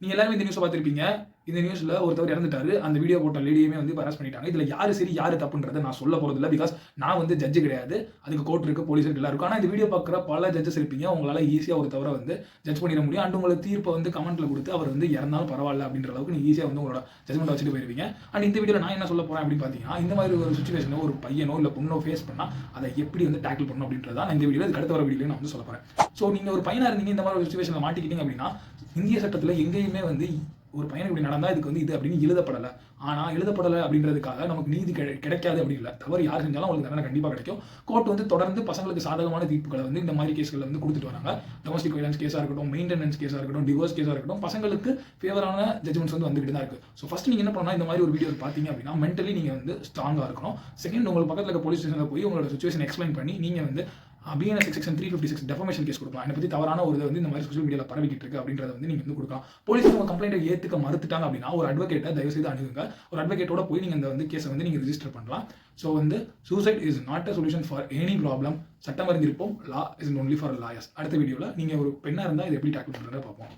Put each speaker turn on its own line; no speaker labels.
நீங்க எல்லாருமே இந்த நியூஸை பார்த்திருப்பீங்க. இந்த நியூஸ்ல ஒருத்தவர் இறந்துட்டாரு. அந்த வீடியோ போட்ட லேடியுமே வந்து ஹராஸ் பண்ணிட்டாங்க. இதுல யாரு சரி, யாரு தப்புன்றத நான் சொல்ல போறதில்ல. பிகாஸ் நான் வந்து ஜட்ஜ் கிடையாது. அதுக்கு கோர்ட் இருக்கு, போலீஸ் இருக்கு, எல்லாம் இருக்கும். ஆனா இந்த வீடியோ பார்க்குற பல ஜட்ஜஸ் இருப்பீங்க. உங்களால ஈஸியா ஒருத்தவர வந்து ஜட்ஜ் பண்ணிட முடியும். அண்ட் உங்களுக்கு தீர்ப்பை வந்து கமெண்ட்ல கொடுத்து அவர் வந்து இறந்தாலும் பரவாயில்ல அப்படின்ற அளவுக்கு நீங்க ஈஸியா வந்து உங்களோட ஜட்ஜ்மெண்ட் வச்சுட்டு போயிருவீங்க. அண்ட் இந்த வீடியோல நான் என்ன சொல்ல போறேன் அப்படின்னு பார்த்தீங்கன்னா, இந்த மாதிரி ஒரு சிச்சுவேஷனை ஒரு பையனோ இல்ல பொண்ணோ ஃபேஸ் பண்ணா அதை எப்படி வந்து டேக்கிள் பண்ணணும் அப்படின்றத நான் இந்த வீடியோல இதுக்கு அடுத்த வர வீடியோல நான் வந்து சொல்ல போறேன். ஸோ நீங்க ஒரு பையனா இருந்தீங்க, இந்த மாதிரி ஒரு சிச்சுவேஷன்ல மாட்டிக்கிட்டீங்க அப்படின்னா, இந்திய சட்டத்துல எங்கேயுமே வந்து ஒரு பையனுக்கு இப்படி நடந்தா இதுக்கு வந்து இது அப்படின்னு எழுதப்படலை. ஆனா எழுதப்படலை அப்படின்றதுக்காக நமக்கு நீதி கிடைக்காது அப்படி இல்லை. தவறு யார் செஞ்சாலும் அவங்களுக்கு தண்டனை கண்டிப்பா கிடைக்கும். கோர்ட் வந்து தொடர்ந்து பசங்களுக்கு சாதகமான தீர்ப்புகளை வந்து இந்த மாதிரி கேஸ்களை வந்து கொடுத்துட்டு வராங்க. டொமஸ்டிக் வயலன்ஸ் கேஸா இருக்கட்டும், மெயின்டெனன்ஸ் கேஸா இருக்கட்டும், டிவோர்ஸ் கேஸா இருக்கட்டும், பசங்களுக்கு ஃபேவரான ஜட்ஜ்மெண்ட்ஸ் வந்து வந்துகிட்டு தான் இருக்கு. ஸோ ஃபர்ஸ்ட் நீங்க என்ன பண்ணலாம், இந்த மாதிரி ஒரு வீடியோ பார்த்தீங்க அப்படின்னா மென்டலி நீங்க வந்து ஸ்ட்ராங்கா இருக்கணும். செகண்ட், உங்களுக்கு பக்கத்துல இருக்க போலீஸ் ஸ்டேஷன்ல போய் உங்களோட சிச்சுவேஷன் எக்ஸ்பிளைன் பண்ணி நீங்க வந்து பிஎன்எஸ் செக்ஷன் 356 டெஃபமேஷன் கேஸ் கொடுக்கலாம். என்னை பத்தி தவறான ஒரு இதை வந்து இந்த மாதிரி சோஷியல் மீடியாவில் பரவிக்கிட்டு இருக்கு அப்படின்றத வந்து நீங்க வந்து கொடுக்கலாம். போலீஸ் உங்க கம்ப்ளைண்ட்டை ஏற்றுக்க மறுத்துட்டாங்க அப்படின்னா ஒரு அட்வொகேட்டை தயவு செய்து அணுகுங்க. ஒரு அட்வொகேட்டோட போய் நீங்க இந்த வந்து கேஸை வந்து நீங்க ரிஜிஸ்டர் பண்ணலாம். ஸோ வந்து suicide is not a solution for any problem. சட்டம் அறிந்திருப்போம், law is only for lawyers. அடுத்த வீடியோவில் நீங்க ஒரு பெண்ணா இருந்தால் இதை எப்படி டேக்கிள் பண்ணுறத பார்ப்போம்.